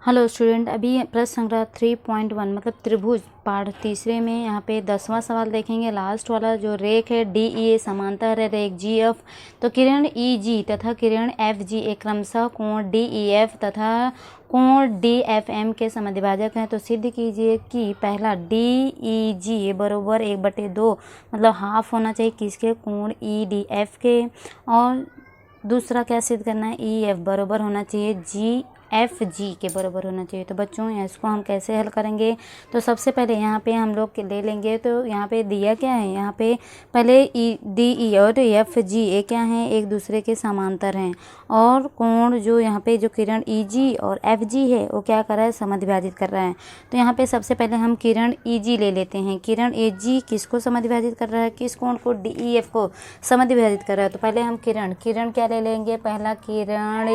Hello student, अभी प्रश्न संग्रह 3.1 मतलब त्रिभुज पाठ तीसरे में यहाँ पे 10वां सवाल देखेंगे। लास्ट वाला जो रेख है डी ई ए समांतर है रेख जी एफ। तो किरण ई जी तथा किरण एफ जी एक क्रमशः कोण डी ई एफ तथा कोण डी एफ एम के समद्विभाजक हैं। तो सिद्ध कीजिए कि पहला डी ई जी बराबर 1/2 मतलब हाफ होना चाहिए किसके, कोण ई डी एफ के। और दूसरा क्या सिद्ध करना है, ई एफ बराबर होना चाहिए जी एफ जी के बराबर होना चाहिए। तो बच्चों इसको हम कैसे हल करेंगे, तो सबसे पहले यहाँ पे हम लोग ले लेंगे। तो यहाँ पे दिया क्या है, यहाँ पे पहले ई डी ई और एफ जी ये क्या है, एक दूसरे के समांतर हैं। और कोण जो यहाँ पे जो किरण ई जी और एफ जी है वो क्या कर रहा है, समद्विभाजित कर रहा है। तो यहाँ पे सबसे पहले हम किरण ई जी ले लेते हैं। किरण ए जी किसको समद्विभाजित कर रहा है, किस कोण को, डी ई एफ को समद्विभाजित कर रहा है। तो पहले हम किरण क्या ले लेंगे, पहला किरण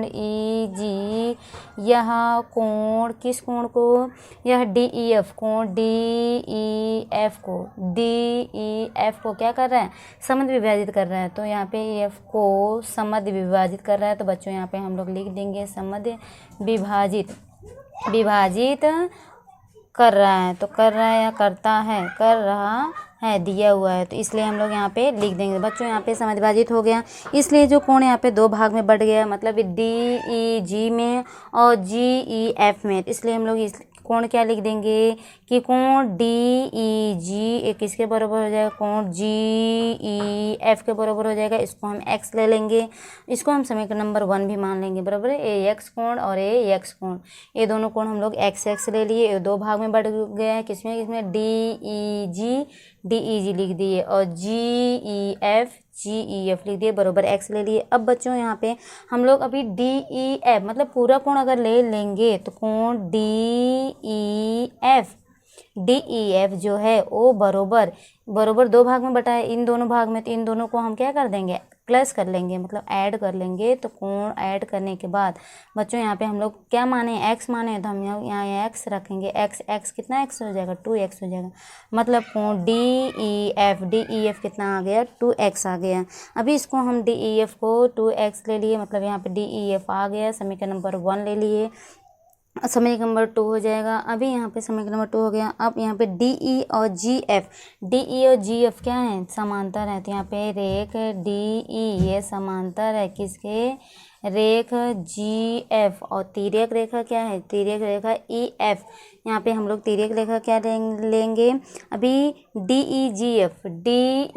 ई जी यह कोण किस कोण को, यह डी ई एफ कोण डी ई एफ को क्या कर रहा है, समद्विभाजित कर रहा है। तो यहाँ पे एफ को समद्विभाजित कर रहा है। तो बच्चों यहाँ पे हम लोग लिख देंगे समद्विभाजित कर रहा है। तो कर रहा है या करता है, कर रहा है दिया हुआ है, तो इसलिए हम लोग यहाँ पे लिख देंगे। बच्चों यहाँ पे समद्विभाजित हो गया, इसलिए जो कोण यहाँ पे 2 भाग में बढ़ गया, मतलब डी ई जी में और जी ई एफ में। इसलिए हम लोग इस कोण क्या लिख देंगे कि कोण डी ई जी एक किसके बराबर हो जाएगा, कोण जी ई एफ के बराबर हो जाएगा। इसको हम एक्स ले लेंगे, इसको हम समीकरण नंबर 1 भी मान लेंगे, बराबर है। ए एक्स कोण और ए एक्स कोण, ये दोनों कोण हम लोग एक्स ले लिए। ये 2 भाग में बढ़ गया है, किसमें डी ई जी लिख दिए और जी ई एफ लिख दिए, बराबर एक्स ले लिए। अब बच्चों यहाँ पे हम लोग अभी डी ई एफ मतलब पूरा कोण अगर ले लेंगे तो कोण डी ई एफ जो है वो बराबर 2 भाग में बटा है, इन दोनों भाग में। तो इन दोनों को हम क्या कर देंगे, प्लस कर लेंगे, मतलब ऐड कर लेंगे। तो कोण ऐड करने के बाद बच्चों यहाँ पे हम लोग क्या माने, एक्स माने, तो हम यहाँ एक्स रखेंगे। एक्स कितना एक्स हो जाएगा, 2x हो जाएगा। मतलब कोण डी ई एफ कितना आ गया, 2x आ गया। अभी इसको हम डी ई एफ को 2x ले लिए, मतलब यहाँ पे डी ई एफ आ गया। समीकरण नंबर 1 ले लिए, समीकरण नंबर 2 हो जाएगा। अभी यहाँ पे समीकरण नंबर 2 हो गया। अब यहाँ पे डी ई और जी एफ क्या है, समांतर है। तो यहाँ पे रेख डी ई ये समांतर है किसके, रेख जी एफ। और तिर्यक रेखा क्या है, तिर्यक रेखा ई एफ। यहाँ पे हम लोग तिर्यक रेखा क्या लेंगे, अभी डी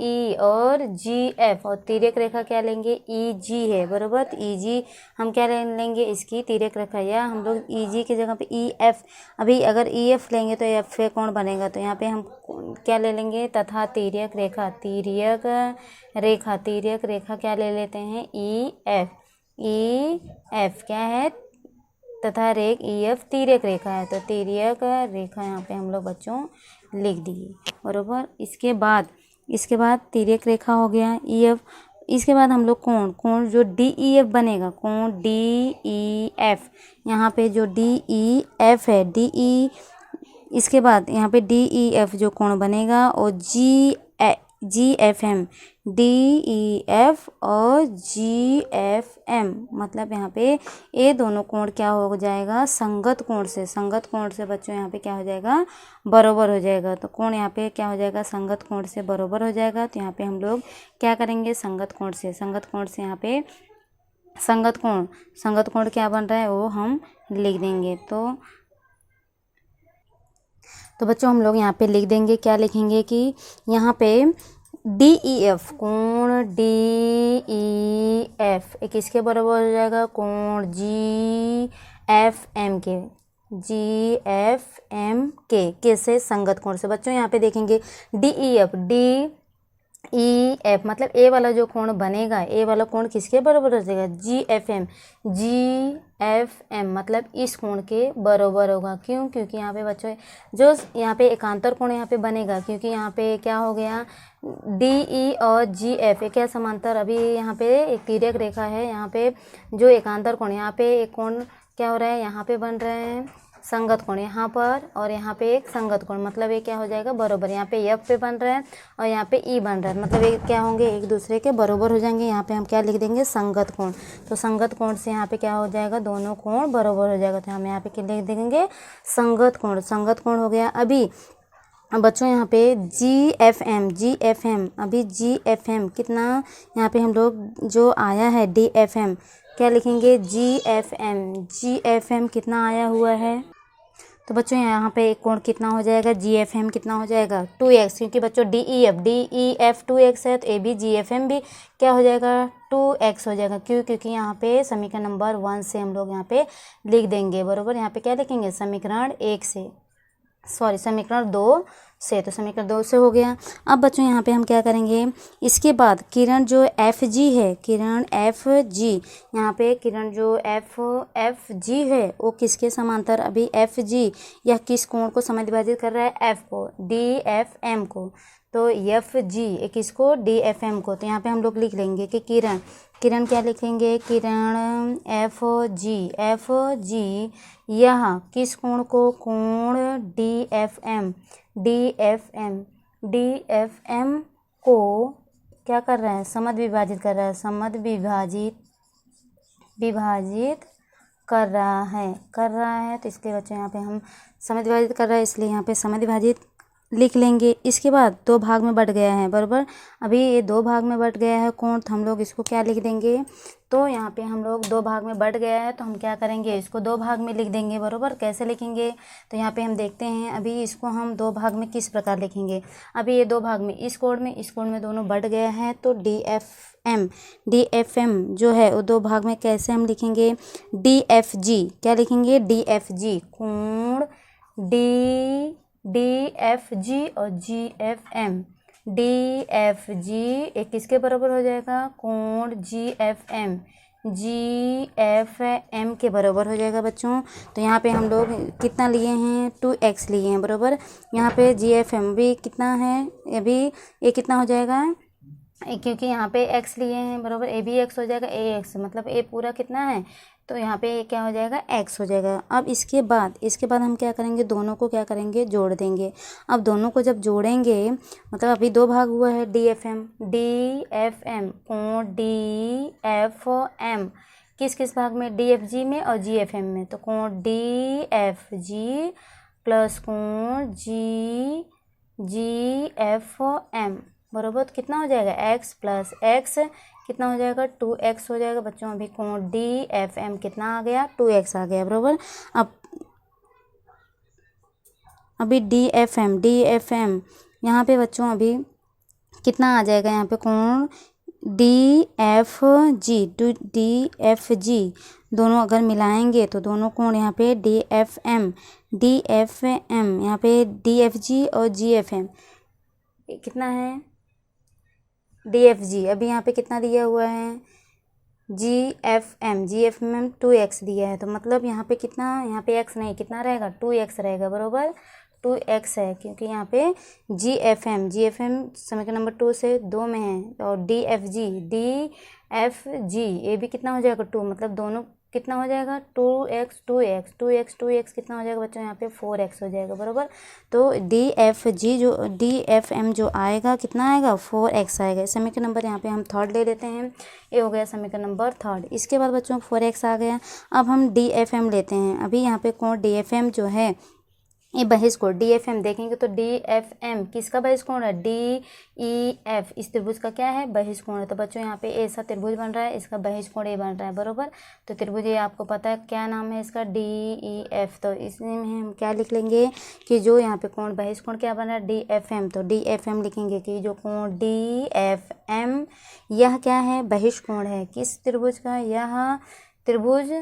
ई और जी एफ, और तिर्यक रेखा क्या लेंगे, ई जी है, बराबर। तो ई जी हम क्या लेंगे, इसकी तिर्यक रेखा, या हम लोग ई जी की जगह पे ई एफ, अभी अगर ई एफ लेंगे तो एफ पे कौन बनेगा। तो यहाँ पे हम क्या ले लेंगे, तथा तिर्यक रेखा क्या ले लेते हैं, ई एफ क्या है, तथा रेख ई एफ तिर्यक रेखा है। तो तिर्यक रेखा यहाँ पे हम लोग बच्चों लिख दिए, बराबर। इसके बाद तिर्यक रेखा हो गया ई एफ। इसके बाद हम लोग कोण जो डी ई एफ बनेगा, कोण डी ई एफ, यहाँ पे जो डी ई एफ है इसके बाद यहाँ पे डी ई एफ जो कोण बनेगा और G F M, D E F और जी एफ एम, मतलब यहाँ पे ये दोनों कोण क्या हो जाएगा, संगत कोण से बच्चों यहाँ पे क्या हो जाएगा, बराबर हो जाएगा। तो कोण यहाँ पे क्या हो जाएगा, संगत कोण से बराबर हो जाएगा। तो यहाँ पे हम लोग क्या करेंगे, संगत कोण से यहाँ पे संगत कोण क्या बन रहा है वो हम लिख देंगे। तो बच्चों हम लोग यहाँ पे लिख देंगे, क्या लिखेंगे कि यहाँ पे डी ई एफ, कोण डी ई एफ किसके बराबर हो जाएगा, कोण जी एफ एम के से संगत कोण से। बच्चों यहाँ पे देखेंगे डी ई एफ मतलब ए वाला जो कोण बनेगा, ए वाला कोण किसके बराबर हो जाएगा, जी एफ एम मतलब इस कोण के बराबर होगा। क्यों, क्योंकि यहाँ पे बच्चों जो यहाँ पे एकांतर कोण यहाँ पे बनेगा, क्योंकि यहाँ पे क्या हो गया, डी ई और जी एफ क्या समांतर, अभी यहाँ पे एक तिर्यक रेखा है, यहाँ पे जो एकांतर कोण, यहाँ पे एक कोण क्या हो रहा है, यहाँ पे बन रहा है संगत कोण यहाँ पर और यहाँ पे एक संगत कोण, मतलब ये क्या हो जाएगा बरोबर। यहाँ पे एफ पे बन रहा है और यहाँ पे ई बन रहा है, मतलब ये क्या होंगे एक दूसरे के बरोबर हो जाएंगे। यहाँ पे हम क्या लिख देंगे संगत कोण। तो संगत कोण से यहाँ पे क्या हो जाएगा दोनों कोण बरोबर हो जाएगा। तो हम यहाँ पे क्या लिख देंगे संगत कोण। संगत कोण हो गया। अभी बच्चों यहाँ पे GFM अभी GFM कितना, यहाँ पे हम लोग जो आया है DFM क्या लिखेंगे GFM कितना आया हुआ है। तो बच्चों यहाँ पे एक कोण कितना हो जाएगा GFM कितना हो जाएगा 2x, क्योंकि बच्चों DEF 2x है तो AB GFM भी क्या हो जाएगा 2x हो जाएगा। क्यों? क्योंकि यहाँ पे समीकरण नंबर 1 से हम लोग यहाँ पे लिख देंगे बरोबर। यहाँ पे क्या लिखेंगे समीकरण 1 से, सॉरी समीकरण 2 से, तो समीकरण 2 से हो गया। अब बच्चों यहाँ पे हम क्या करेंगे, इसके बाद किरण जो FG है, किरण FG, यहाँ पे किरण जो FG है वो किसके समांतर, अभी FG यह किस कोण को समाद्विभाजित कर रहा है F को, DFM को। तो FG किसको DFM को। तो यहाँ पे हम लोग लिख लेंगे कि किरण क्या लिखेंगे किरण FG यह किस कोण को, कोण DFM को क्या कर रहा है समद्विभाजित कर रहा है, समद्विभाजित कर रहा है। तो इसलिए बच्चों यहाँ पे हम समद्विभाजित कर रहा है, इसलिए यहाँ पे समद्विभाजित लिख लेंगे। इसके बाद 2 भाग में बट गया है बराबर। अभी ये 2 भाग में बट गया है कोण, तो हम लोग इसको क्या लिख देंगे, तो यहाँ पे हम लोग 2 भाग में बट गया है तो हम क्या करेंगे इसको 2 भाग में लिख देंगे बराबर। कैसे लिखेंगे, तो यहाँ पे हम देखते हैं अभी इसको हम 2 भाग में किस प्रकार लिखेंगे। अभी ये 2 भाग में इस कोण में दोनों बट गया है, तो DFM जो है वो 2 भाग में कैसे हम लिखेंगे DFG, क्या लिखेंगे DFG कोण DFG और GFM, DFG एक किसके बराबर हो जाएगा कोण GFM के बराबर हो जाएगा बच्चों। तो यहाँ पे हम लोग कितना लिए हैं 2x लिए हैं बराबर। यहाँ पे GFM भी कितना है, अभी ये कितना हो जाएगा क्योंकि यहाँ पे x लिए हैं बराबर, a भी x हो जाएगा ax, मतलब a पूरा कितना है तो यहाँ पे क्या हो जाएगा x हो जाएगा। अब इसके बाद हम क्या करेंगे दोनों को क्या करेंगे जोड़ देंगे। अब दोनों को जब जोड़ेंगे मतलब अभी 2 भाग हुआ है DFM कोण DFM किस भाग में DFG में और GFM में, तो कोण DFG प्लस कोण GFM बराबर कितना हो जाएगा x प्लस x कितना हो जाएगा 2x हो जाएगा बच्चों। अभी कोण DFM कितना आ गया 2x आ गया बराबर। अब अभी DFM यहाँ पे बच्चों अभी कितना आ जाएगा, यहाँ पे कोण DFG दोनों अगर मिलाएंगे तो दोनों कोण यहाँ पे DFM यहाँ पे DFG और GFM कितना है DFG अभी यहाँ पे कितना दिया हुआ है GFM 2x दिया है, तो मतलब यहाँ पे कितना, यहाँ पे x नहीं कितना रहेगा 2x रहेगा बराबर 2x है, क्योंकि यहाँ पे GFM समीकरण नंबर 2 से 2 में है और DFG ये भी कितना हो जाएगा 2, मतलब दोनों कितना हो जाएगा 2x कितना हो जाएगा बच्चों यहाँ पे 4x हो जाएगा बराबर। तो DFM जो आएगा कितना आएगा 4x आएगा। समीकरण नंबर यहाँ पे हम 3 ले लेते हैं, ये हो गया समीकरण नंबर 3। इसके बाद बच्चों 4x आ गया। अब हम DFM लेते हैं। अभी यहाँ पे कोण DFM जो है ये बहिष कोण DFM देखेंगे तो DFM किसका बहिष कोण है DEF, इस त्रिभुज का क्या है बहिष कोण है। तो बच्चों यहाँ पे ऐसा त्रिभुज बन रहा है, इसका बहिष कोण ये बन रहा है बरोबर। तो त्रिभुज ये आपको पता है क्या नाम है इसका DEF, तो इसमें हम क्या लिख लेंगे कि जो यहाँ पे कोण बहिष कोण क्या बन रहा है DFM, तो DFM लिखेंगे कि जो कोण DFM यह क्या है बहिष कोण है किस त्रिभुज का, यह त्रिभुज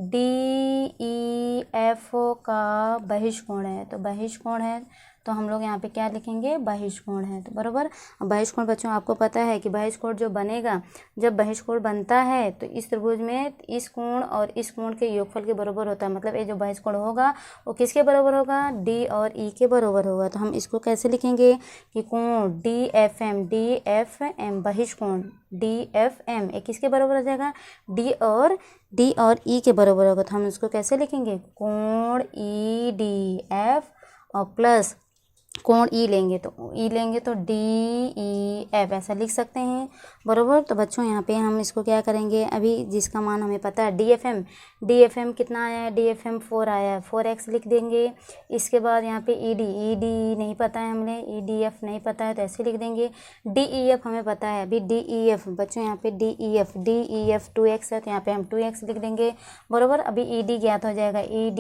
DEF का बहिष कोण है। तो बहिष कोण है तो हम लोग यहाँ पे क्या लिखेंगे, बहिष्कोण है। तो बराबर, अब बहिष्कोण बच्चों आपको पता है कि बहिष्कोण जो बनेगा, जब बहिष्कोण बनता है तो इस त्रिभुज में इस कोण और इस कोण के योगफल के बराबर होता है। मतलब ये जो बहिष्कोण होगा वो किसके बराबर होगा, डी और ई के बराबर होगा। तो हम इसको कैसे लिखेंगे कि कोण डी एफ एम बहिष्कोण डी एफ एम ये किसके बराबर हो जाएगा, डी और ई के बराबर होगा। तो हम इसको कैसे लिखेंगे, कोण ई डी एफ और प्लस कोण ई लेंगे तो डी ई एफ ऐसा लिख सकते हैं, बराबर। तो बच्चों यहाँ पे हम इसको क्या करेंगे, अभी जिसका मान हमें पता है डी एफ एम कितना आया है, डी एफ एम 4 आया है, 4x लिख देंगे। इसके बाद यहाँ पे ई डी नहीं पता है हमें, ई डी एफ नहीं पता है तो ऐसे लिख देंगे। डी ई एफ हमें पता है, अभी डी ई एफ बच्चों यहाँ पे डी ई एफ 2x है तो यहाँ पे हम 2x लिख देंगे, बराबर। अभी ई डी ज्ञात हो जाएगा, ई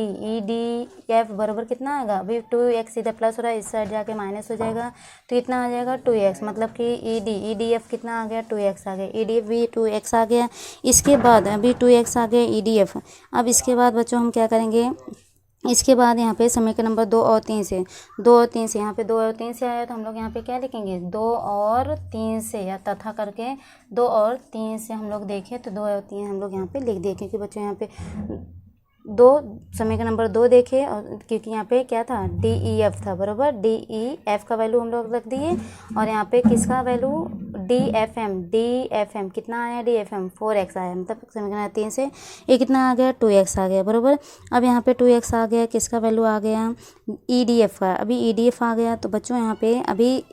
डी एफ बराबर कितना आएगा, अभी 2x सीधा प्लस हो रहा है, इस साइड जाके माइनस हो जाएगा तो इतना आ जाएगा 2x। मतलब कि ई डी एफ कितना आ गया, 2x आ गया, ई डी एफ भी 2x आ गया। इसके बाद अभी 2x आ गया ई डी एफ। अब इसके बाद बच्चों हम क्या करेंगे, इसके बाद यहाँ पे समीकरण नंबर 2 और 3 से यहाँ पे 2 और 3 से आया तो हम लोग यहाँ पे क्या लिखेंगे, 2 और 3 से या तथा करके 2 और 3 से हम लोग देखें तो 2 और 3 हम लोग यहाँ पे लिख दिए, क्योंकि बच्चों यहाँ पे समीकरण नंबर 2 देखे और क्योंकि यहाँ पे क्या था, डी ई एफ था, बराबर। डी ई एफ का वैल्यू हम लोग रख दिए और यहाँ पे किसका वैल्यू, डी एफ एम कितना आया, डी एफ एम 4x आया। मतलब समीकरण 3 से ये कितना आ गया, 2x आ गया, बराबर। अब यहाँ पे 2x आ गया, किसका वैल्यू आ गया, ई डी एफ का। अभी ई डी एफ आ गया तो बच्चों यहाँ पे अभी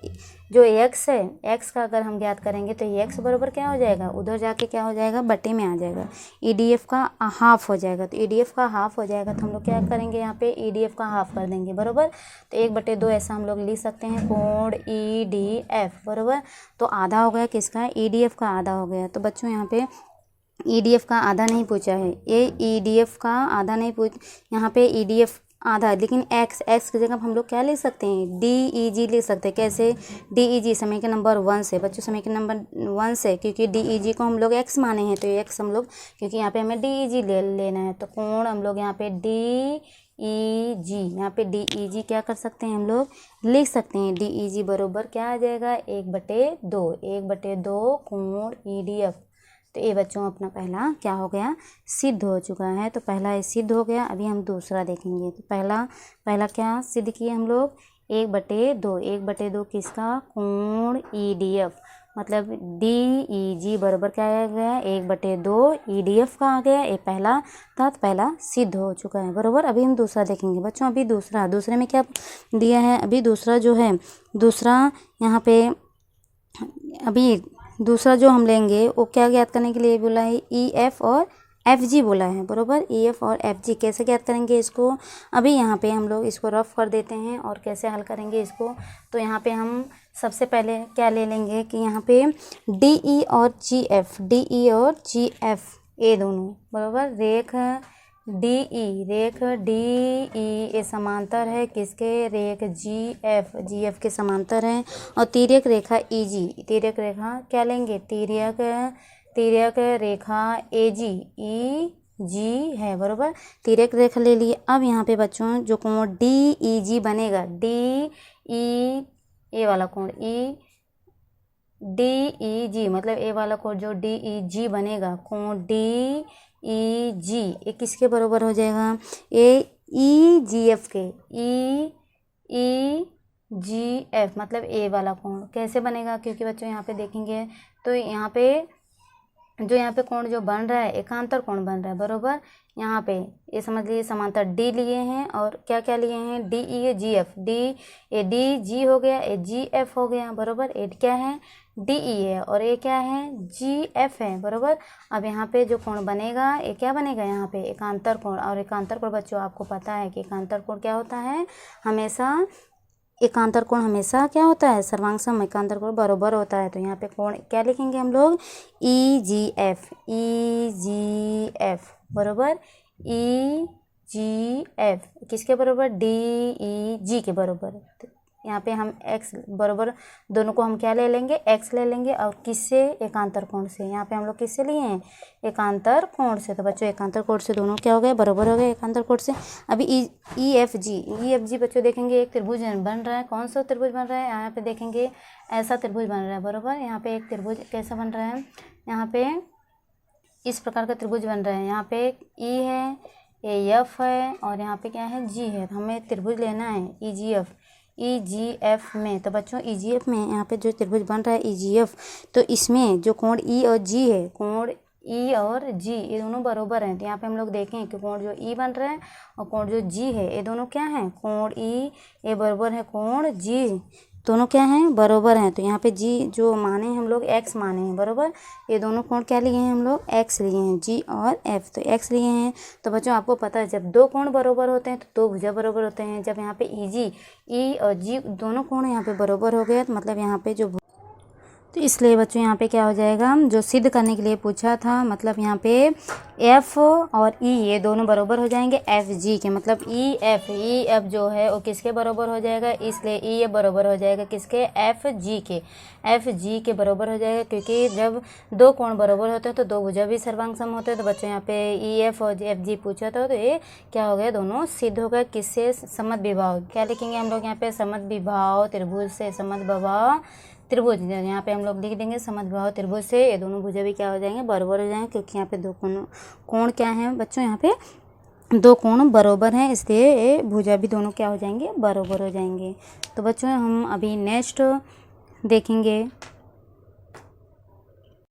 जो x है, x का अगर हम ज्ञात करेंगे तो ये x बराबर क्या हो जाएगा, उधर जाके क्या हो जाएगा, बटे में आ जाएगा, EDF का हाफ हो जाएगा। तो EDF का हाफ हो जाएगा तो हम लोग क्या करेंगे, यहाँ पे EDF का हाफ कर देंगे, बराबर। तो 1/2 ऐसा हम लोग लिख सकते हैं, कोण EDF, बराबर। तो आधा हो गया किसका, EDF का आधा हो गया। तो बच्चों यहाँ पे EDF का आधा नहीं पूछा है, ये EDF का आधा नहीं यहाँ पे EDF आधा, लेकिन x की जगह हम लोग क्या ले सकते हैं, DEG ले सकते हैं। कैसे, DEG समीकरण नंबर 1 से बच्चों, समीकरण नंबर 1 से, क्योंकि DEG को हम लोग x माने हैं तो x हम लोग, क्योंकि यहाँ पे हमें DEG लेना है तो कोण हम लोग यहाँ पे DEG, यहाँ पे DEG क्या कर सकते हैं हम लोग लिख सकते हैं, DEG बरोबर क्या आ जाएगा, 1/2 कोण EDF। तो ये बच्चों अपना पहला क्या हो गया, सिद्ध हो चुका है। तो पहला ये सिद्ध हो गया। अभी हम दूसरा देखेंगे। तो पहला क्या सिद्ध किए हम लोग, 1/2 किसका, कोण EDF। मतलब DEG बराबर क्या आ गया, 1/2 EDF का आ गया। ये पहला था, पहला सिद्ध हो चुका है, बराबर। अभी हम दूसरा देखेंगे बच्चों। अभी दूसरे में क्या दिया है, अभी दूसरा जो है, दूसरा यहाँ पे अभी दूसरा जो हम लेंगे वो क्या ज्ञात करने के लिए बोला है, EF और FG बोला है, बराबर। EF और FG कैसे ज्ञात करेंगे इसको, अभी यहाँ पे हम लोग इसको रफ कर देते हैं और कैसे हल करेंगे इसको। तो यहाँ पे हम सबसे पहले क्या ले लेंगे कि यहाँ पे DE और GF ये दोनों, बराबर। रेख DE ये समांतर है किसके, रेख GF के समांतर है। और तिर्यक रेखा EG, तिर्यक रेखा क्या लेंगे, तिर्यक रेखा EG है, बराबर। तिर्यक रेखा ले लिए। अब यहाँ पे बच्चों जो कोण DEG बनेगा, ये वाला कोण DEG, मतलब ये वाला कोण जो DEG बनेगा, कोण DEG ये किसके बराबर हो जाएगा, ये EGF के, EGF मतलब ए वाला कोण कैसे बनेगा, क्योंकि बच्चों यहाँ पे देखेंगे तो यहाँ पे कोण जो बन रहा है, एकांतर कोण बन रहा है, बराबर। यहाँ पे ये समझ लीजिए समांतर D लिए हैं और क्या क्या लिए हैं, DE GF, DG हो गया, ये GF हो गया, बराबर। ये क्या है, DE है और ये क्या है, GF है, बराबर। अब यहाँ पे जो कोण बनेगा ये क्या बनेगा, यहाँ पे एकांतर कोण। और एकांतर कोण बच्चों आपको पता है कि एकांतर कोण क्या होता है, हमेशा एकांतर कोण हमेशा क्या होता है, सर्वांग एकांतर कोण बराबर होता है। तो यहाँ पे कोण क्या लिखेंगे हम लोग, EGF, बराबर। EGF किसके बराबर, DEG के बराबर। यहाँ पे हम x बराबर दोनों को हम क्या ले लेंगे, x ले लेंगे। और किससे, एकांतर कोण से। यहाँ पे हम लोग किससे लिए हैं, एकांतर कोण से। तो बच्चों एकांतर कोण से दोनों क्या हो गए, बराबर हो गए एकांतर कोण से। अभी ई एफ जी बच्चों देखेंगे एक त्रिभुज बन रहा है। कौन सा त्रिभुज बन रहा है, यहाँ पे देखेंगे ऐसा त्रिभुज बन रहा है, बराबर। यहाँ पे एक त्रिभुज कैसा बन रहा है, यहाँ पे इस प्रकार का त्रिभुज बन रहा है। यहाँ पे ई है, ये एफ है और यहाँ पे क्या है, जी है। तो हमें त्रिभुज लेना है ई जी एफ में। तो बच्चों ई जी एफ में यहाँ पे जो त्रिभुज बन रहा है ई जी एफ, तो इसमें जो कोण ई और जी है, कोण ई और जी ये दोनों बराबर हैं। तो यहाँ पे हम लोग देखें कि कोण जो ई बन रहा है और कोण जो जी है, ये दोनों क्या हैं, कोण ई ये बराबर है कोण जी, दोनों क्या हैं, बराबर हैं। तो यहाँ पे जी जो माने हम लोग x माने हैं, बराबर। ये दोनों कोण क्या लिए हैं हम लोग, x लिए हैं, जी और f। तो x लिए हैं। तो बच्चों आपको पता है जब दो कोण बराबर होते हैं तो दो भुजा बराबर होते हैं। जब यहाँ पे ई और जी दोनों कोण यहाँ पे बराबर हो गए तो मतलब यहाँ पे जो, तो इसलिए बच्चों यहाँ पे क्या हो जाएगा, जो सिद्ध करने के लिए पूछा था, मतलब यहाँ पे एफ और ई ये दोनों बराबर हो जाएंगे एफ जी के। मतलब ई एफ जो है वो किसके बराबर हो जाएगा, इसलिए ई ये बराबर हो जाएगा किसके, एफ जी के बराबर हो जाएगा। क्योंकि जब दो कोण बराबर होते हैं तो दो भुजा भी सर्वांग सम होते हैं। तो बच्चों यहाँ पे ई एफ और एफ जी पूछा था, तो ये क्या हो गया, दोनों सिद्ध हो गया। किससे, समद्विबाहु। क्या लिखेंगे हम लोग यहाँ पे, समद्विबाहु त्रिभुज से, समद्विबाहु त्रिभुज। यहाँ पे हम लोग लिख देंगे समद्विबाहु त्रिभुज से ये दोनों भुजा भी क्या हो जाएंगे, बराबर हो जाएंगे। क्योंकि यहाँ पे दो कोण क्या है बच्चों, यहाँ पे दो कोण बराबर हैं, इसलिए ये भुजा भी दोनों क्या हो जाएंगे, बराबर हो जाएंगे। तो बच्चों हम अभी नेक्स्ट देखेंगे।